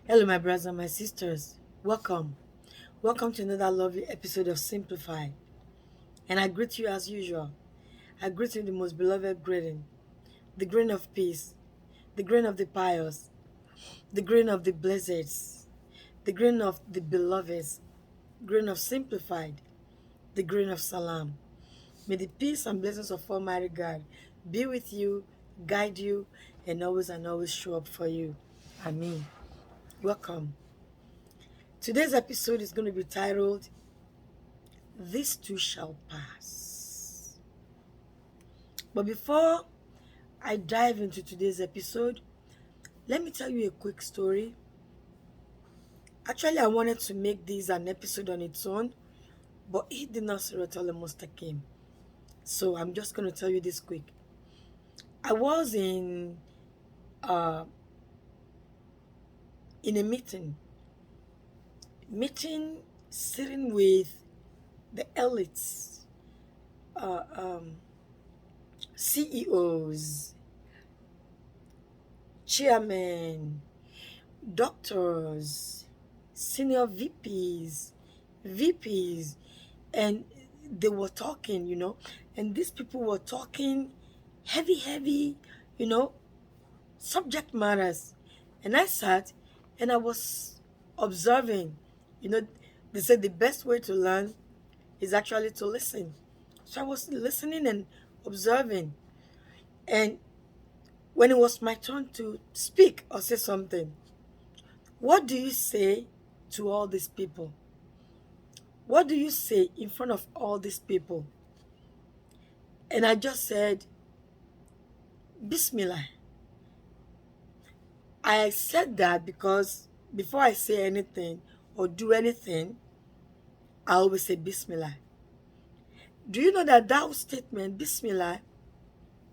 Hello, my brothers and my sisters. Welcome. Welcome to another lovely episode of Simplify. And I greet you as usual. I greet you in the most beloved greeting, the grain of peace, the grain of the pious, the grain of the blessed, the grain of the beloveds, grain of simplified, the grain of salam. May the peace and blessings of Almighty God be with you, guide you, and always show up for you. Amen. Welcome. Today's episode is going to be titled, This Too Shall Pass. But before I dive into today's episode, let me tell you a quick story. Actually, I wanted to make this an episode on its own, but it did not Mustaqim. So I'm just going to tell you this quick. I was uh, in a meeting sitting with the elites, uh, um, CEOs, chairmen, doctors, senior VPs, and they were talking, and these people were talking heavy, you know, subject matters. And I sat and I was observing. You know, they said the best way to learn is actually to listen. So I was listening and observing. And when it was my turn to speak or say something, what do you say to all these people? What do you say in front of all these people? And I just said, Bismillah. I said that because before I say anything or do anything, I always say Bismillah. Do you know that that statement, Bismillah,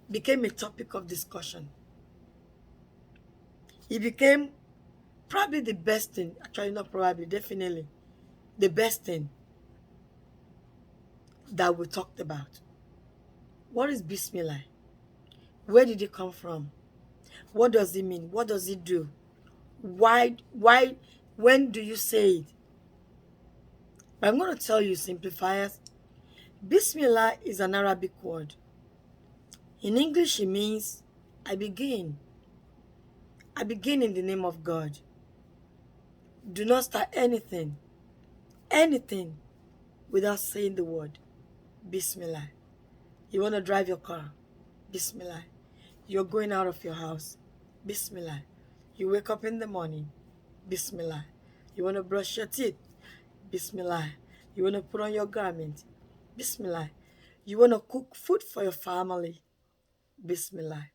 became a topic of discussion? It became probably the best thing, actually not probably, definitely, the best thing that we talked about. What is Bismillah? Where did it come from? What does it mean? What does it do? Why, when do you say it? But I'm going to tell you, simplifiers, Bismillah is an Arabic word. In English, it means, I begin. I begin in the name of God. Do not start anything, without saying the word Bismillah. You want to drive your car? Bismillah. You're going out of your house? Bismillah. You wake up in the morning? Bismillah. You want to brush your teeth? Bismillah. You want to put on your garment? Bismillah. You want to cook food for your family? Bismillah.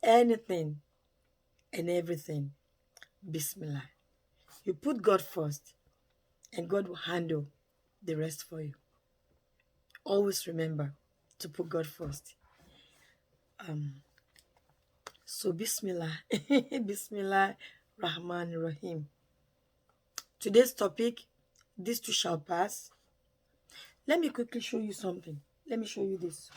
Anything and everything, Bismillah. You put God first, and God will handle the rest for you. Always remember to put God first. So Bismillah, Bismillah Rahman Rahim. Today's topic, this too shall pass. Let me quickly show you something. Let me show you this.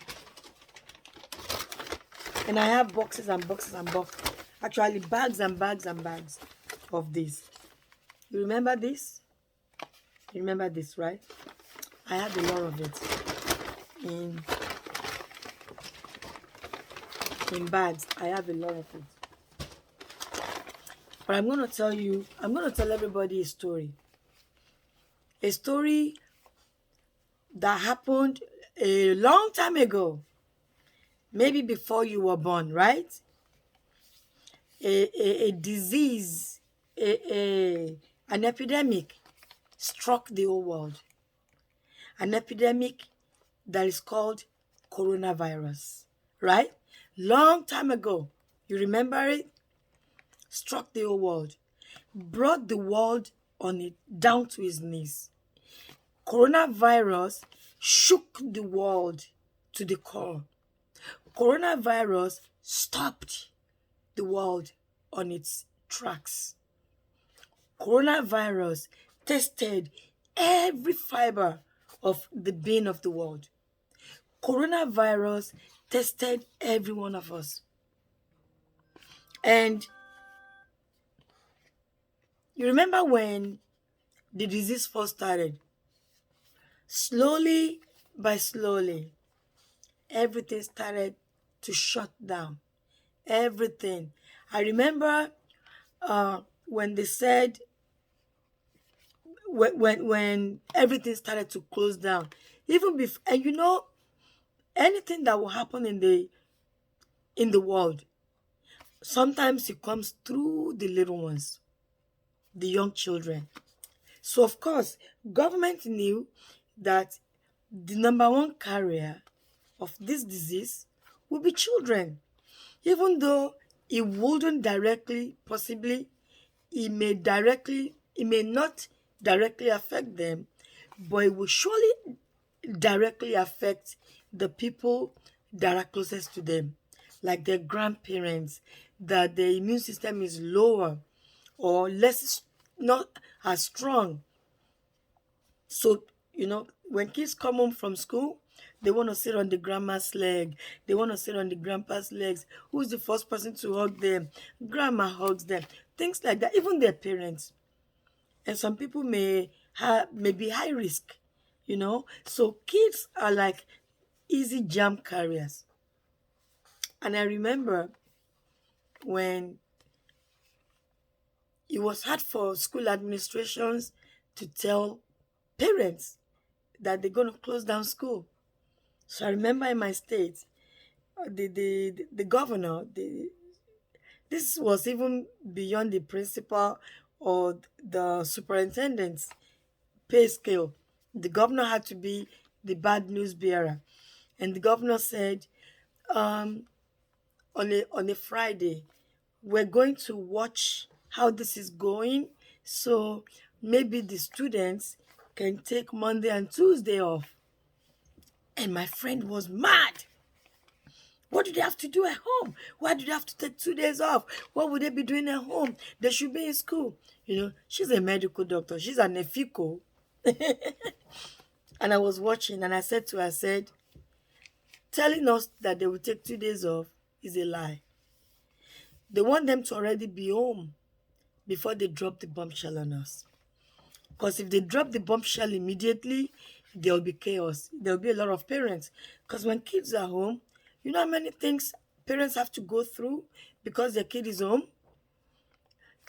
And I have boxes and boxes and boxes. Actually, bags and bags and bags of this. You remember this? You remember this, right? I have a lot of it in bags. I have a lot of it. But I'm going to tell everybody a story. A story that happened a long time ago. Maybe before you were born, right? A disease, an epidemic struck the whole world. An epidemic that is called coronavirus, right? Long time ago. You remember it? Struck the whole world. Brought the world on it down to its knees. Coronavirus shook the world to the core. Coronavirus stopped the world on its tracks. Coronavirus tested every fiber of the being of the world. Coronavirus tested every one of us. And You remember when the disease first started? Slowly by slowly, everything started to shut down. Everything. I remember when they said when everything started to close down, even before, and anything that will happen in the world, sometimes it comes through the little ones, the young children. So of course, government knew that the number one carrier of this disease would be children. Even though it wouldn't directly, possibly, it may not directly affect them, but it will surely directly affect the people that are closest to them, like their grandparents, that their immune system is lower or less, not as strong. So, when kids come home from school, they want to sit on the grandma's leg. They want to sit on the grandpa's legs. Who's the first person to hug them? Grandma hugs them. Things like that. Even their parents. And some people may be high risk. So kids are like easy germ carriers. And I remember when it was hard for school administrations to tell parents that they're going to close down school. So I remember in my state, the governor, this was even beyond the principal or the superintendent's pay scale. The governor had to be the bad news bearer. And the governor said, um, on a Friday, we're going to watch how this is going. So maybe the students can take Monday and Tuesday off. And my friend was mad. What do they have to do at home? Why do they have to take 2 days off? What would they be doing at home? They should be in school. She's a medical doctor. She's an EFICO. And I was watching and I said to her, telling us that they will take 2 days off is a lie. They want them to already be home before they drop the bombshell on us. Because if they drop the bombshell immediately, there will be chaos. There will be a lot of parents. Because when kids are home, you know how many things parents have to go through because their kid is home?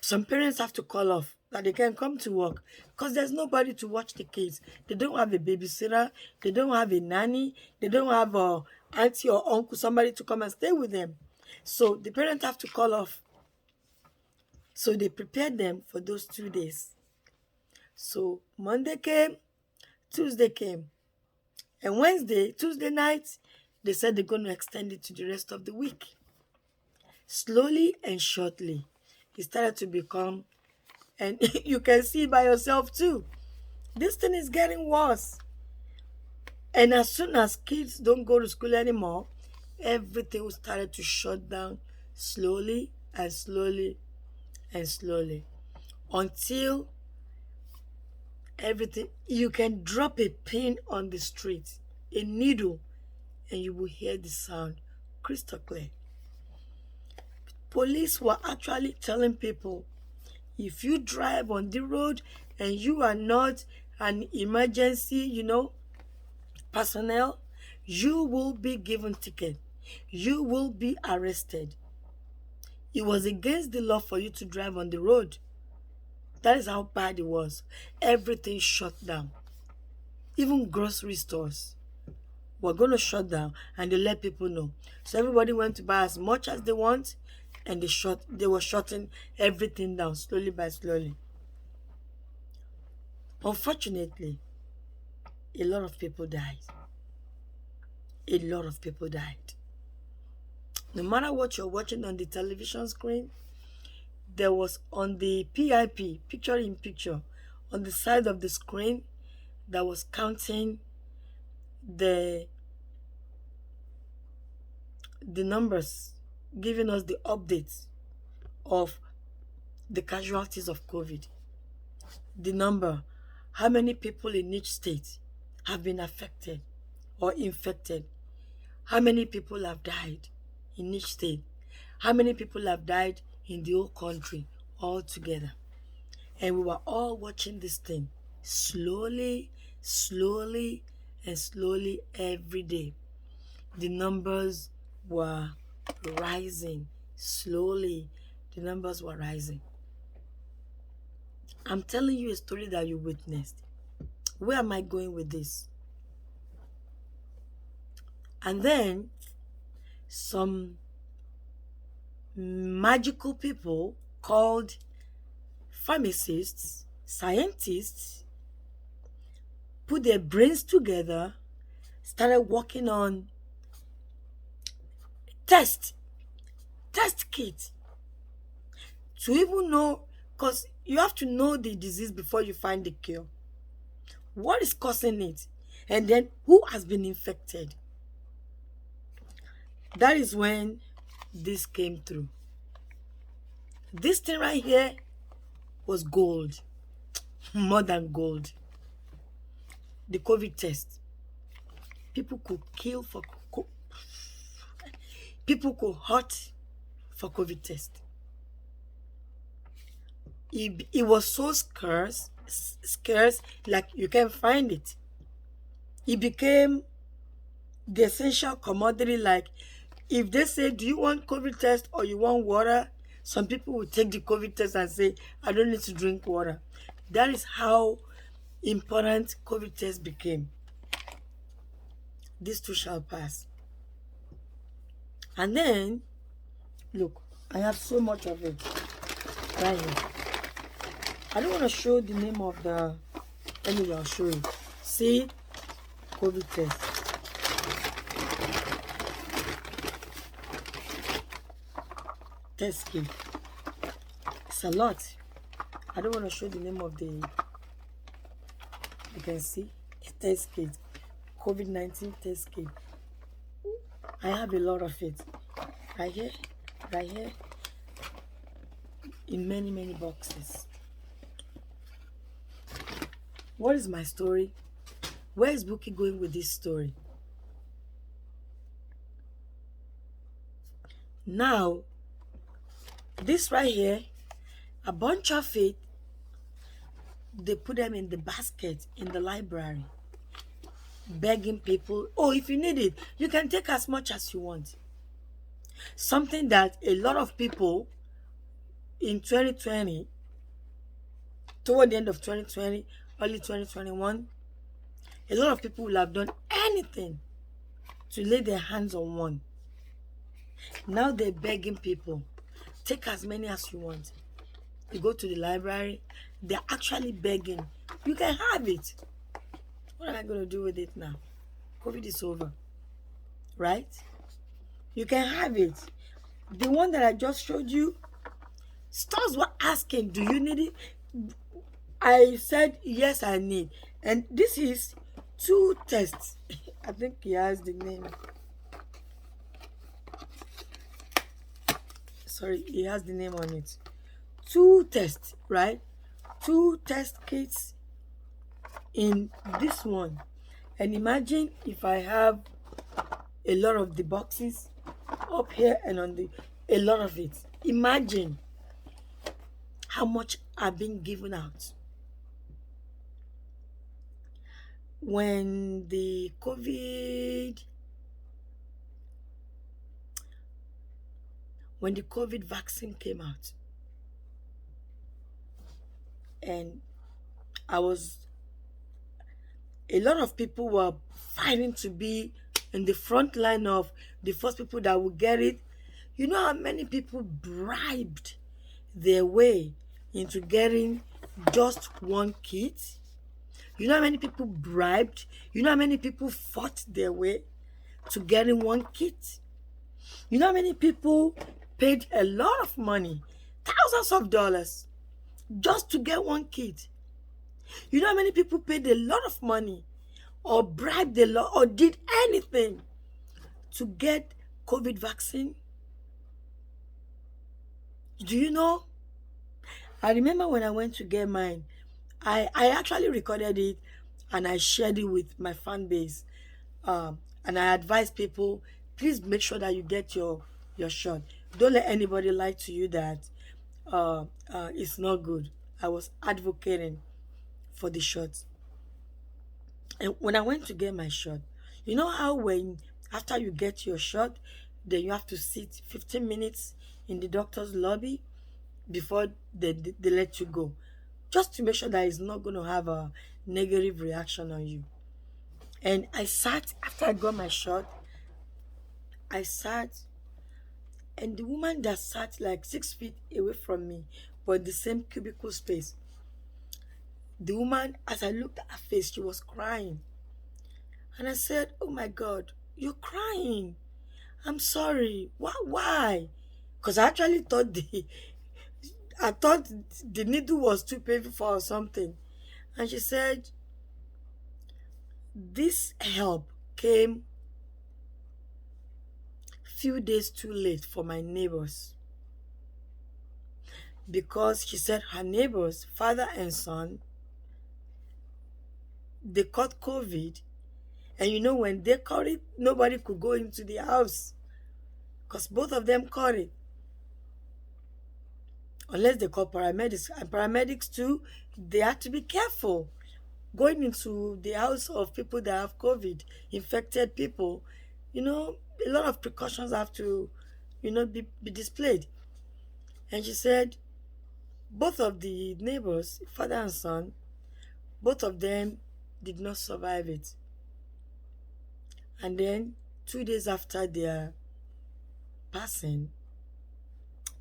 Some parents have to call off that they can't come to work because there's nobody to watch the kids. They don't have a babysitter. They don't have a nanny. They don't have a auntie or uncle, somebody to come and stay with them. So the parents have to call off. So they prepared them for those 2 days. So Monday came, Tuesday came. And Tuesday night, they said they're going to extend it to the rest of the week. Slowly and shortly, it started to become, and you can see by yourself too, this thing is getting worse. And as soon as kids don't go to school anymore, everything started to shut down slowly and slowly and slowly until everything, you can drop a pin on the street, a needle, and you will hear the sound crystal clear. Police were actually telling people, if you drive on the road and you are not an emergency, personnel, you will be given ticket. You will be arrested. It was against the law for you to drive on the road. That is how bad it was. Everything shut down. Even grocery stores were going to shut down, and they let people know. So everybody went to buy as much as they want, and they were shutting everything down slowly by slowly. Unfortunately, a lot of people died. A lot of people died. No matter what you're watching on the television screen, there was on the PIP, picture in picture, on the side of the screen, that was counting the numbers, giving us the updates of the casualties of COVID. The number, how many people in each state have been affected or infected, how many people have died in each state, how many people have died in the whole country altogether. And we were all watching this thing slowly, slowly, and slowly every day. The numbers were rising slowly. The numbers were rising. I'm telling you a story that you witnessed. Where am I going with this? And then some magical people called pharmacists, scientists, put their brains together, started working on test kit to even know, because you have to know the disease before you find the cure. What is causing it? And then who has been infected? That is when this came through. This thing right here was gold, more than gold. The COVID test. People could kill for people could hurt for COVID test. It was so scarce, like you can't find it. It became the essential commodity. Like if they say, do you want COVID test or you want water? Some people will take the COVID test and say, I don't need to drink water. That is how important COVID test became. This too shall pass. And then, look, I have so much of it right here. I don't want to show the name of the, anyway, I'll show you. See, COVID test. Test kit. It's a lot. I don't want to show the name of the, you can see, a test kit. COVID-19 test kit. I have a lot of it. Right here, in many, many boxes. What is my story? Where is Buki going with this story? Now, this right here, a bunch of it, they put them in the basket in the library, begging people, oh, if you need it, you can take as much as you want. Something that a lot of people in 2020, toward the end of 2020, early 2021, a lot of people will have done anything to lay their hands on one. Now they're begging people, take as many as you want. You go to the library, they're actually begging, you can have it. What am I going to do with it now? COVID is over, right? You can have it. The one that I just showed you, stores were asking, do you need it? I said, yes, I need. And this is 2 tests. I think he has the name. Sorry, he has the name on it. 2 tests, right? 2 test kits in this one. And imagine if I have a lot of the boxes up here and on the, a lot of it. Imagine how much are being given out. When the COVID vaccine came out, and a lot of people were fighting to be in the front line of the first people that would get it. You know how many people bribed their way into getting just 1 kit? You know how many people bribed? You know how many people fought their way to getting 1 kit? You know how many people paid a lot of money, thousands of dollars, just to get 1 kit? You know how many people paid a lot of money or bribed a lot or did anything to get COVID vaccine? Do you know? I remember when I went to get mine, I actually recorded it and I shared it with my fan base. And I advise people, please make sure that you get your shot. Don't let anybody lie to you that it's not good. I was advocating for the shot. And when I went to get my shot, you know how when after you get your shot, then you have to sit 15 minutes in the doctor's lobby before they let you go, just to make sure that it's not going to have a negative reaction on you. And I sat after I got my shot. I sat, and the woman that sat like 6 feet away from me, but the same cubicle space, the woman, as I looked at her face, she was crying. And I said, "Oh my God, you're crying. I'm sorry. Why?" Because I actually thought I thought the needle was too painful for her or something. And she said, "This help came few days too late for my neighbors." Because she said her neighbors, father and son, they caught COVID. And you know, when they caught it, nobody could go into the house because both of them caught it. Unless they call paramedics. And paramedics too, they have to be careful going into the house of people that have COVID, infected people. You know, a lot of precautions have to, be displayed. And she said both of the neighbors, father and son, both of them did not survive it. And then 2 days after their passing,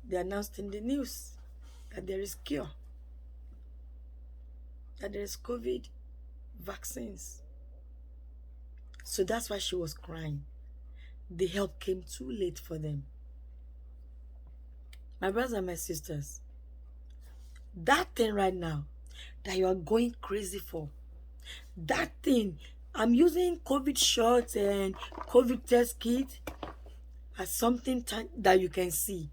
they announced in the news that there is cure, that there is COVID vaccines. So that's why she was crying. The help came too late for them. My brothers and my sisters, that thing right now that you are going crazy for, that thing, I'm using COVID shots and COVID test kit as something that you can see.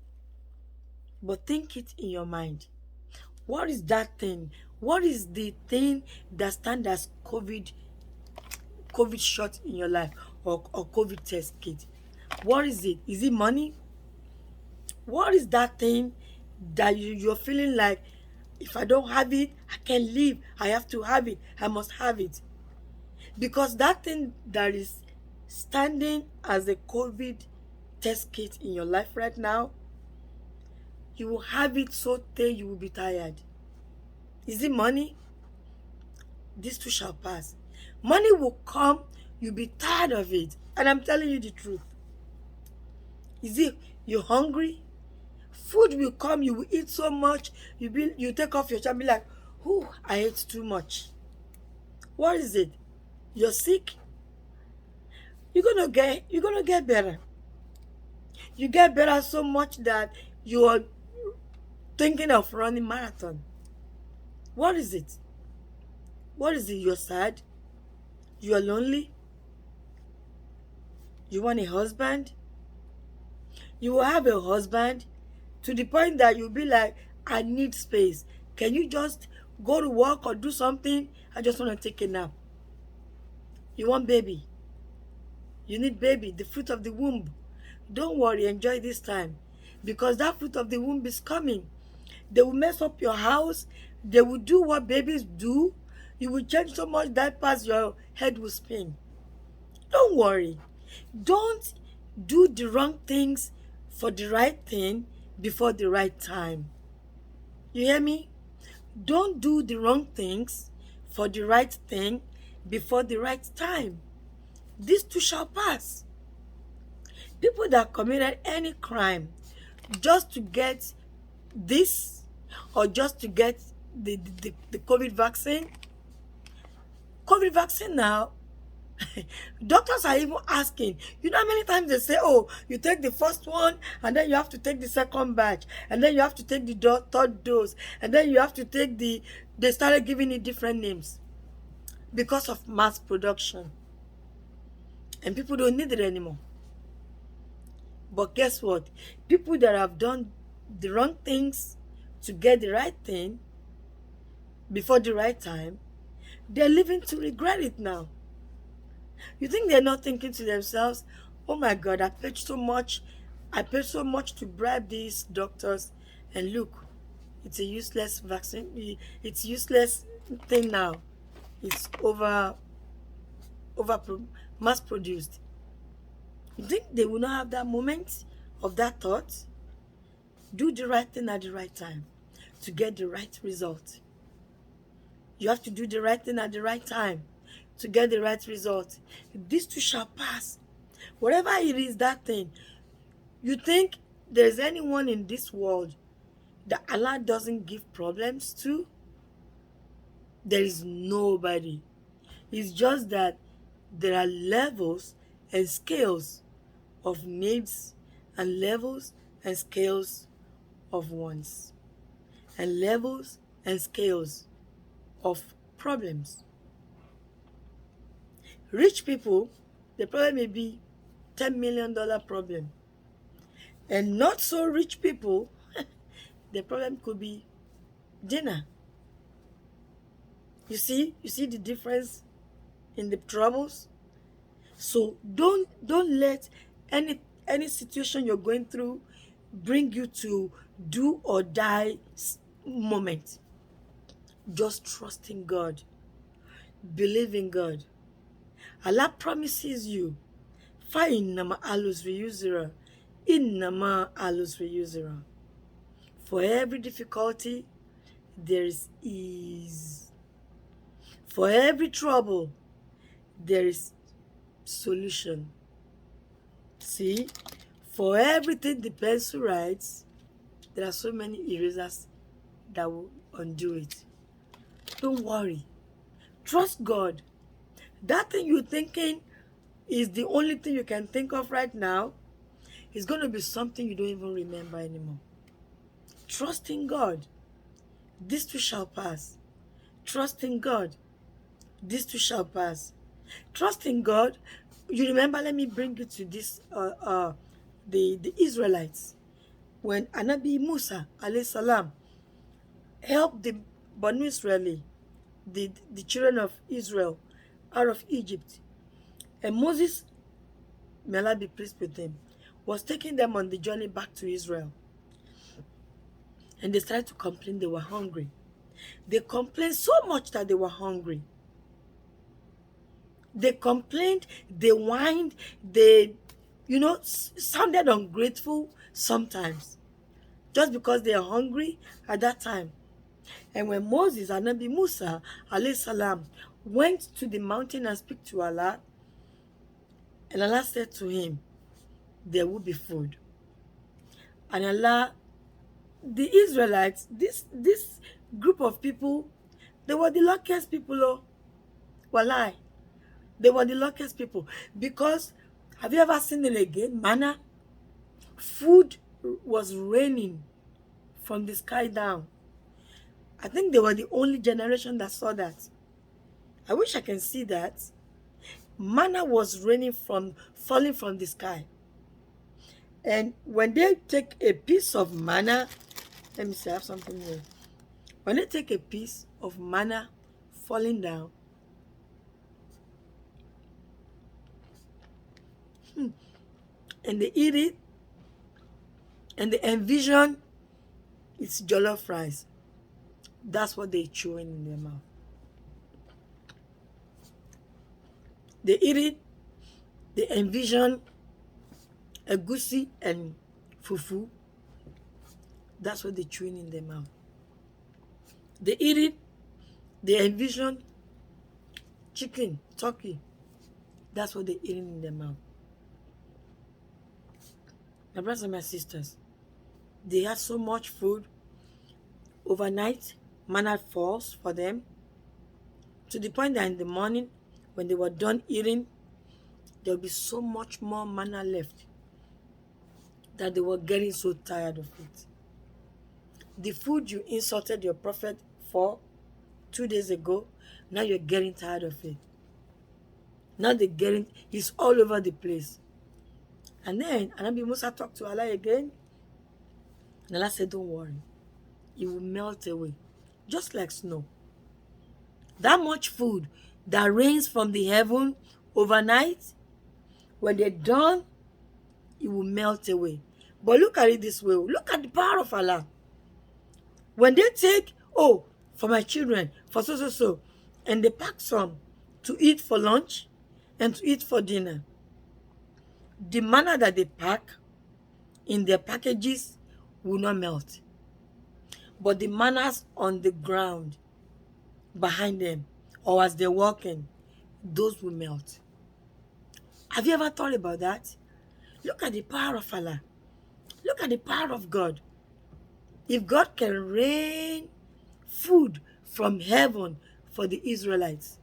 But think it in your mind. What is that thing? What is the thing that stands as COVID shot in your life, or COVID test kit? What is it? Is it money? What is that thing that you're feeling like, if I don't have it, I can't live. I have to have it. I must have it. Because that thing that is standing as a COVID test kit in your life right now, you will have it so till you will be tired. Is it money? These two shall pass. Money will come, you'll be tired of it. And I'm telling you the truth. Is it you're hungry? Food will come, you will eat so much, you take off your shirt and be like, "Whew, I ate too much." What is it? You're sick? You're gonna get better. You get better so much that you are thinking of running marathon. What is it? What is it? You're sad? You are lonely? You want a husband? You will have a husband to the point that you'll be like, "I need space. Can you just go to work or do something? I just want to take a nap." You want baby. You need baby, the fruit of the womb. Don't worry, enjoy this time. Because that fruit of the womb is coming. They will mess up your house. They will do what babies do. You will change so much diapers, your head will spin. Don't worry. Don't do the wrong things for the right thing before the right time. You hear me? Don't do the wrong things for the right thing before the right time. This too shall pass. People that committed any crime just to get this, or just to get the COVID vaccine. COVID vaccine now, doctors are even asking, you know how many times they say, "Oh, you take the first one, and then you have to take the second batch, and then you have to take the third dose, and then you have to take they started giving it different names because of mass production. And people don't need it anymore. But guess what? People that have done the wrong things to get the right thing before the right time, they're living to regret it now. You think they're not thinking to themselves, "Oh my God, I paid so much to bribe these doctors, and look, It's a useless vaccine. It's useless thing now. It's over mass produced. You think they will not have that moment of that thought? Do the right thing at the right time to get the right result. You have to do the right thing at the right time to get the right result. This too shall pass. Whatever it is, that thing, you think there's anyone in this world that Allah doesn't give problems to? There is nobody. It's just that there are levels and scales of needs and levels and scales of wants and levels and scales of problems. Rich people, the problem may be $10 million problem. And not so rich people, the problem could be dinner. You see the difference in the troubles? So don't let any situation you're going through bring you to do or die moment. Just trust in God. Believe in God. Allah promises you. فَإِنَّمَا أَلُسْرِ يُسْرًا إِنَّمَا أَلُسْرِ يُسْرًا. For every difficulty, there is ease. For every trouble, there is solution. See, for everything the pencil writes, there are so many erasers that will undo it. Don't worry. Trust God. That thing you're thinking is the only thing you can think of right now is going to be something you don't even remember anymore. Trust in God. This too shall pass. Trust in God. This too shall pass. Trust in God. You remember, let me bring you to this, the Israelites. When Anabi Musa, alayhi salam, helped the Banu Israeli, the children of Israel, out of Egypt. And Moses, may Allah be pleased with them, was taking them on the journey back to Israel. And they started to complain they were hungry. They complained so much that they were hungry. They complained, they whined, they, sounded ungrateful sometimes. Just because they are hungry at that time. And when Moses, Anabi Musa, alayhi salam, went to the mountain and spoke to Allah, and Allah said to him, there will be food. And Allah, the Israelites, this group of people, they were the luckiest people. Oh, wallahi, they were the luckiest people. Because, have you ever seen it again? Manna? Food was raining from the sky down. I think they were the only generation that saw that. I wish I can see that. Manna was falling from the sky. And when they take a piece of manna, let me see, I have something here. When they take a piece of manna falling down, and they eat it, and they envision it's jollof rice. That's what they chew in their mouth. They eat it, they envision egusi and fufu. That's what they chew in their mouth. They eat it, they envision chicken, turkey. That's what they eat in their mouth. My brothers and my sisters, they had so much food. Overnight, manna falls for them, to the point that in the morning, when they were done eating, there will be so much more manna left that they were getting so tired of it. The food you insulted your prophet for 2 days ago, now you're getting tired of it. Now it's all over the place. And then Anabi Musa talked to Allah again, and Allah said, don't worry, it will melt away, just like snow. That much food that rains from the heaven overnight, when they're done, it will melt away. But look at it this way. Look at the power of Allah. When they take, oh, for my children, for so, so, so, and they pack some to eat for lunch and to eat for dinner, the manner that they pack in their packages will not melt. But the manners on the ground behind them or as they're walking, those will melt. Have you ever thought about that? Look at the power of Allah. Look at the power of God. If God can rain food from heaven for the Israelites,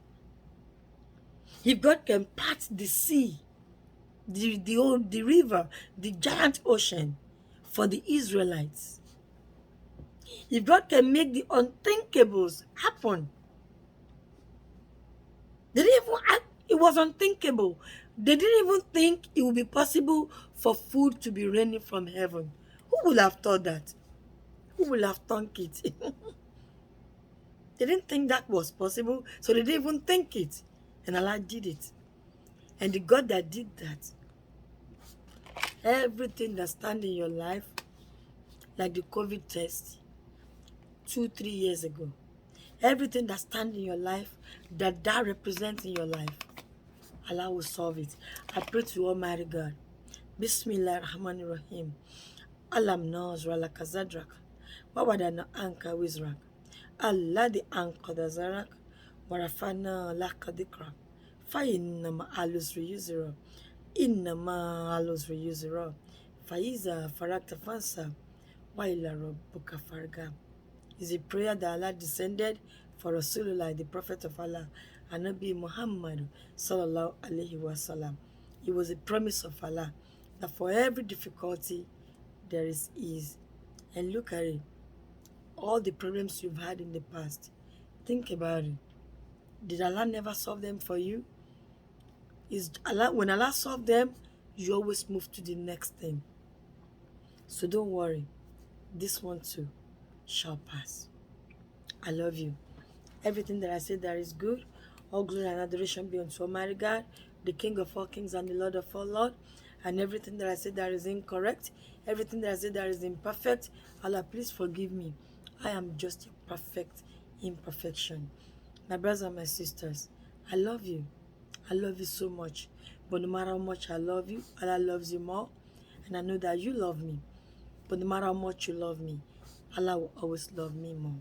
if God can part the sea, the river, the giant ocean for the Israelites, if God can make the unthinkables happen, they didn't even it was unthinkable. They didn't even think it would be possible for food to be raining from heaven. Who would have thought that? Who would have thunk it? They didn't think that was possible, so they didn't even think it. And Allah did it. And the God that did that, everything that stands in your life, like the COVID test 2-3 years ago, everything that stands in your life, that represents in your life, Allah will solve it. I pray to Almighty God. Bismillah ar-Rahman ar-Rahim. Alam nazra laka zadrak. Wawadana anka wizrak. Allah di anka da zarak. Warafana laka dikrak. Fa'innama alusri yuzira. Innama alusri yuzira. Fa'iza farakta fansa. Wa ila rabbuka farga. Is a prayer that Allah descended for Rasulullah, the Prophet of Allah, and Nabi Muhammad sallallahu alaihi wasallam. It was a promise of Allah that for every difficulty there is ease. And look at it. All the problems you've had in the past, think about it. Did Allah never solve them for you? When Allah solved them, you always move to the next thing. So don't worry. This one too shall pass. I love you. Everything that I said that is good, all glory and adoration be unto Almighty God, the King of all kings and the Lord of all lords. And everything that I said that is incorrect, everything that I said that is imperfect, Allah, please forgive me. I am just a perfect imperfection. My brothers and my sisters, I love you. I love you so much. But no matter how much I love you, Allah loves you more. And I know that you love me. But no matter how much you love me, Allah will always love me more.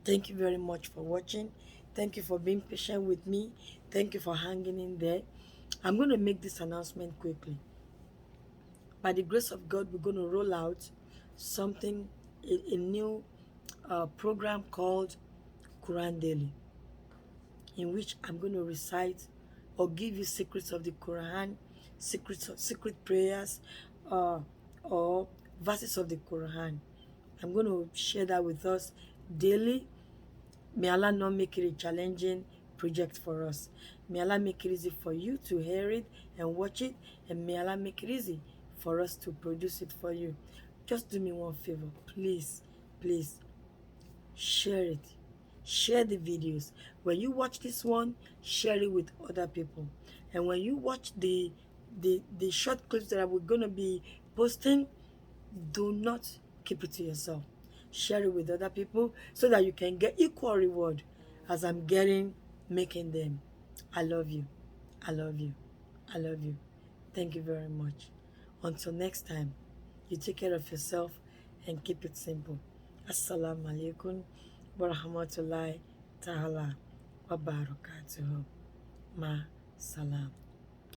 Thank you very much for watching. Thank you for being patient with me. Thank you for hanging in there. I'm going to make this announcement quickly. By the grace of God, we're going to roll out something, a new program called Quran Daily, in which I'm going to recite or give you secrets of the Quran, secret prayers, or verses of the Quran. I'm going to share that with us daily. May Allah not make it a challenging project for us. May Allah make it easy for you to hear it and watch it, and may Allah make it easy for us to produce it for you. Just do me one favor, please, please, share it. Share the videos. When you watch this one, share it with other people. And when you watch the short clips that we're going to be posting, do not keep it to yourself. Share it with other people so that you can get equal reward as I'm getting making them. I love you. I love you. I love you. Thank you very much. Until next time, you take care of yourself and keep it simple. Assalamu alaikum wa rahmatullahi ta'ala wa barakatuhu. Ma salam.